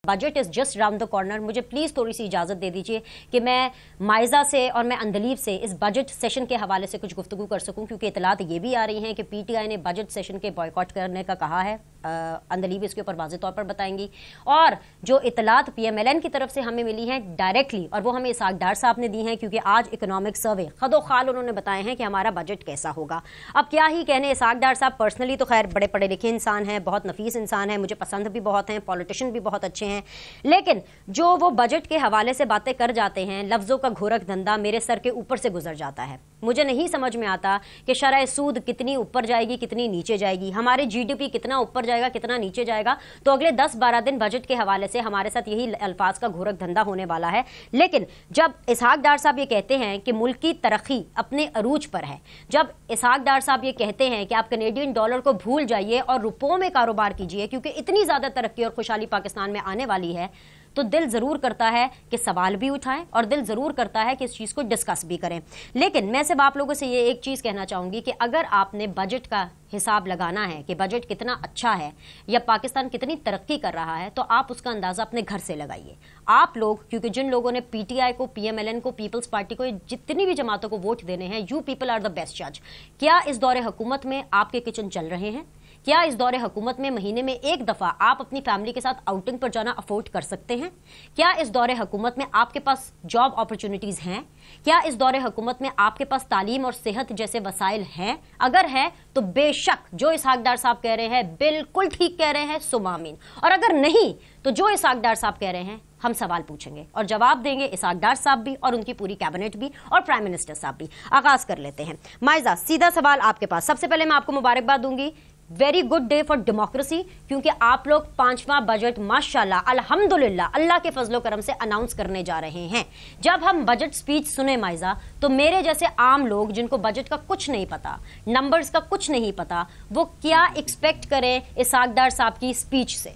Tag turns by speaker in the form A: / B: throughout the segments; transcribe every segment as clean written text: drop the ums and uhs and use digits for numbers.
A: Budget is just round the corner. मुझे please थोड़ी सी इजाज़त दे दीजिए कि मैं माइज़ा से और मैं अंदलीब से इस बजट सेशन के हवाले से कुछ गुफ्तगू कर सकूं, क्योंकि इतलात ये भी आ रही हैं कि PTI ने बजट सेशन के बॉयकॉट करने का कहा है। अंदलीब इसके ऊपर वाज़ेह तौर पर बताएंगी। और जो इतलात PMLN की तरफ से हमें मिली हैं डायरेक्टली, और वो हमें इसहाक डार साहब ने दी हैं, क्योंकि आज इकोनॉमिक सर्वे खदोखाल उन्होंने बताए हैं कि हमारा बजट कैसा होगा। अब क्या ही कहने, इसहाक डार साहब पर्सनली तो खैर बड़े पढ़े लिखे इंसान हैं, बहुत नफीस इंसान हैं, मुझे पसंद भी बहुत हैं, पॉलिटिशियन भी बहुत अच्छे हैं, लेकिन जो वो बजट के हवाले से बातें कर जाते हैं, लफ्ज़ों का घोरक धंधा मेरे सर के ऊपर से गुजर जाता है। मुझे नहीं समझ में आता कि शरह सूद कितनी ऊपर जाएगी, कितनी नीचे जाएगी, हमारे GDP कितना ऊपर जाएगा, कितना नीचे जाएगा। तो अगले 10-12 दिन बजट के हवाले से हमारे साथ यही अल्फाज का घोरक धंधा होने वाला है। लेकिन जब इसहाक डार साहब ये कहते हैं कि मुल्क की तरक्की अपने अरूज पर है, जब इसहाक डार साहब ये कहते हैं कि आप कनेडियन डॉलर को भूल जाइए और रुपयों में कारोबार कीजिए क्योंकि इतनी ज़्यादा तरक्की और खुशहाली पाकिस्तान में आने वाली है, तो दिल ज़रूर करता है कि सवाल भी उठाएं और दिल ज़रूर करता है कि इस चीज़ को डिस्कस भी करें। लेकिन मैं सिर्फ आप लोगों से ये एक चीज़ कहना चाहूँगी कि अगर आपने बजट का हिसाब लगाना है कि बजट कितना अच्छा है या पाकिस्तान कितनी तरक्की कर रहा है, तो आप उसका अंदाज़ा अपने घर से लगाइए। आप लोग, क्योंकि जिन लोगों ने PTI को, PMLN को, पीपल्स पार्टी को, जितनी भी जमातों को वोट देने हैं, you people are the best जज। क्या इस दौरे हुकूमत में आपके किचन चल रहे हैं? क्या इस दौरे हुकूमत में महीने में एक दफ़ा आप अपनी फैमिली के साथ आउटिंग पर जाना अफोर्ड कर सकते हैं? क्या इस दौरे हुकूमत में आपके पास जॉब अपॉर्चुनिटीज़ हैं? क्या इस दौरे हुकूमत में आपके पास तालीम और सेहत जैसे वसाइल हैं? अगर है तो बेशक जो इसहाक डार साहब कह रहे हैं बिल्कुल ठीक कह रहे हैं, सुमामीन। और अगर नहीं तो जो इसहाक डार साहब कह रहे हैं हम सवाल पूछेंगे और जवाब देंगे इसहाक डार साहब भी और उनकी पूरी कैबिनेट भी और प्राइम मिनिस्टर साहब भी। आगाज कर लेते हैं। माइजा, सीधा सवाल आपके पास। सबसे पहले मैं आपको मुबारकबाद दूंगी, very good day for democracy, क्योंकि आप लोग 5वां बजट माशाल्लाह अल्हम्दुलिल्लाह अल्लाह के फजलो करम से अनाउंस करने जा रहे हैं। जब हम बजट स्पीच सुने माइजा, तो मेरे जैसे आम लोग जिनको बजट का कुछ नहीं पता, नंबर्स का कुछ नहीं पता, वो क्या एक्सपेक्ट करें इसहाक डार साहब की स्पीच से?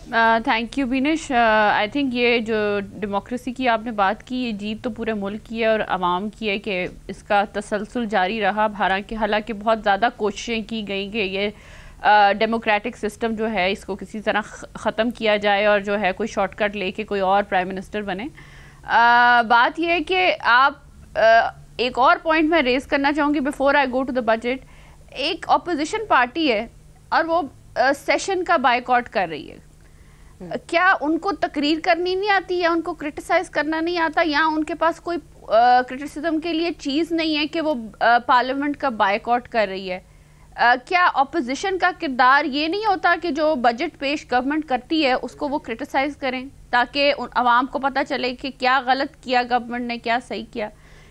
B: Thank you बिनिश। आई थिंक ये जो डेमोक्रेसी की आपने बात की, ये जीत तो पूरे मुल्क की है और आवाम की है कि इसका तसलसल जारी रहा। हालांकि बहुत ज़्यादा कोशिशें की गई कि ये डेमोक्रेटिक सिस्टम जो है इसको किसी तरह ख़त्म किया जाए और जो है कोई शॉर्टकट लेके कोई और प्राइम मिनिस्टर बने। बात ये है कि आप एक और पॉइंट मैं रेज़ करना चाहूँगी before I go to the budget. एक अपोजिशन पार्टी है और वो सेशन का बायकॉट कर रही है। क्या उनको तकरीर करनी नहीं आती, या उनको क्रिटिसाइज करना नहीं आता, या उनके पास कोई क्रिटिसिज्म के लिए चीज़ नहीं है कि वो पार्लियामेंट का बायकॉट कर रही है? क्या अपोजिशन का किरदार ये नहीं होता कि जो बजट पेश गवर्नमेंट करती है उसको वो क्रिटिसाइज करें ताकि आवाम को पता चले कि क्या गलत किया गवर्नमेंट ने, क्या सही किया?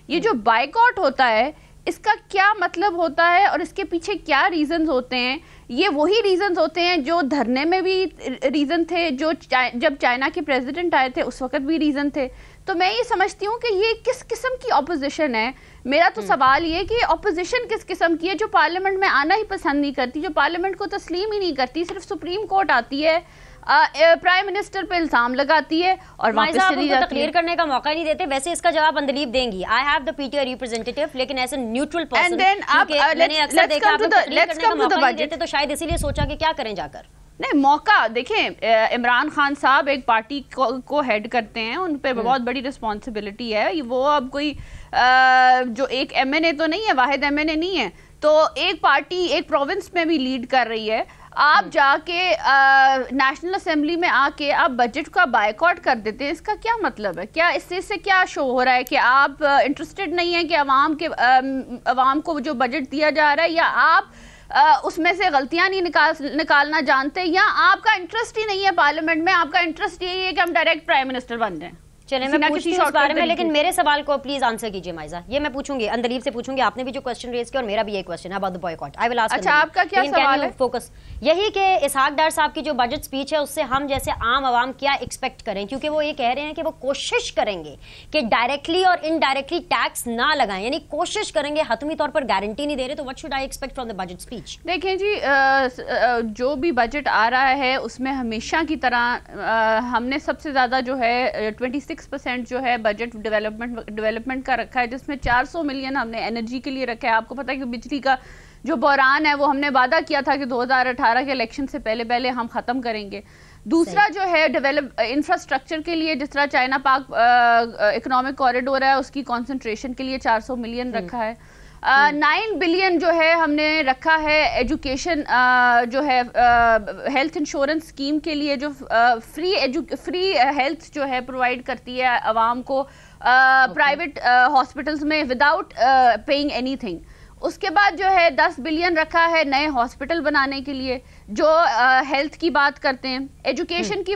B: ये जो बायकॉट होता है इसका क्या मतलब होता है और इसके पीछे क्या रीजंस होते हैं? ये वही रीजंस होते हैं जो धरने में भी रीजन थे, जो जब चाइना के प्रेसिडेंट आए थे उस वक्त भी रीजन थे। तो मैं ये समझती हूँ कि ये किस किस्म की ऑपोजिशन है। मेरा तो सवाल ये कि ऑपोजिशन किस किस्म की है, जो पार्लियामेंट में आना ही पसंद नहीं करती, जो पार्लियामेंट को तस्लीम ही नहीं करती, सिर्फ सुप्रीम कोर्ट आती है, प्राइम मिनिस्टर पे इल्जाम लगाती है और वापस चली जाती है।
A: तकरीर करने का मौका नहीं देते। वैसे इसका जवाब अंदलीब देंगी। I have the PTI representative, लेकिन एज ए न्यूट्रल पर्सन, मैंने अक्सर देखा आप लोग तकरीर करने का मौका नहीं देते, तो शायद इसीलिए सोचा कि क्या करें जाकर।
B: नहीं, मौका देखें, इमरान खान साहब एक पार्टी को हेड करते हैं, उन पे बहुत बड़ी रिस्पॉन्सिबिलिटी है। वो अब कोई जो एक MNA तो नहीं है, वाहिद MNA नहीं है, तो एक पार्टी एक प्रोविंस में भी लीड कर रही है। आप जाके नेशनल असेंबली में आके आप बजट का बायकॉट कर देते हैं, इसका क्या मतलब है? क्या इससे क्या शो हो रहा है कि आप इंटरेस्टेड नहीं है कि अवाम को जो बजट दिया जा रहा है, या आप उसमें से गलतियां नहीं निकालना जानते, या आपका इंटरेस्ट ही नहीं है पार्लियामेंट में, आपका इंटरेस्ट यही है कि हम डायरेक्ट प्राइम मिनिस्टर बन जाएं?
A: चले मैं पूछती हूँ इस बारे में, लेकिन मेरे सवाल को प्लीज आंसर कीजिए माइजा। ये मैं पूछूंगी, अंदलीब से पूछूंगी। आपने भी जो क्वेश्चन रेज किया और मेरा भी ये क्वेश्चन है about the boycott. I will ask.
B: अच्छा, आपका क्या सवाल है?
A: फोकस यही कि इसहाक डार साहब की जो बजट स्पीच है उससे हम जैसे आम आवाम क्या एक्सपेक्ट करें, क्योंकि वो ये कह रहे हैं कि वो कोशिश करेंगे कि डायरेक्टली और इनडायरेक्टली टैक्स ना लगाएं, यानी कोशिश करेंगे, हतमी तौर पर गारंटी नहीं दे रहे। तो what should I expect from the budget speech?
B: देखें जी, जो भी बजट आ रहा है उसमें हमेशा की तरह हमने सबसे ज्यादा जो है 26% जो है बजट डेवलपमेंट का रखा है, जिसमें 400 मिलियन हमने एनर्जी के लिए रखा है। आपको पता है कि बिजली का जो बहरान है वो हमने वादा किया था कि 2018 के इलेक्शन से पहले हम ख़त्म करेंगे। دوسرا جو ہے ڈیولپ انفراسٹرکچر کے لیے جس طرح چائنا پاک اکنامک کوریڈور ہے اس کی کانسنٹریشن کے لیے 400 ملین رکھا ہے. 9 بلین جو ہے ہم نے رکھا ہے ایجوکیشن جو ہے ہیلتھ انشورنس اسکیم کے لیے جو فری ہیلتھ جو ہے پرووائڈ کرتی ہے عوام کو پرائیویٹ ہاسپٹلز میں وداؤٹ پیئنگ اینی تھنگ. اس کے بعد جو ہے 10 بلین رکھا ہے نئے ہاسپٹل بنانے کے لیے جو ہیلتھ کی بات کرتے ہیں. ایجوکیشن کی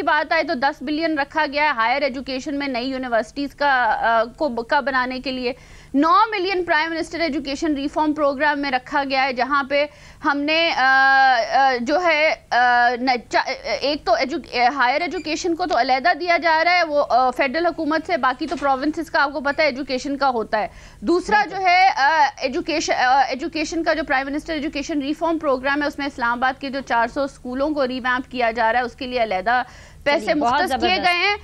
B: بات آئے تو 10 بلین رکھا گیا ہے ہائر ایجوکیشن میں نئی یونیورسٹیز کا بنانے کے لیے. 9 million prime minister education reform programme میں رکھا گیا ہے جہاں پہ ہم نے جو ہے ایک تو ہائر ایجوکیشن کو تو علیحدہ دیا جا رہا ہے وہ فیڈرل حکومت سے, باقی تو پروونسز کا آپ کو پتہ ہے ایجوکیشن کا ہوتا ہے. دوسرا جو ہے ایجوکیشن کا جو prime minister education reform programme ہے اس میں اسلام آباد کے جو 400 اسکولوں کو ریویمپ کیا جا رہا ہے اس کے لیے علیحدہ پیسے مختص کیے گئے ہیں.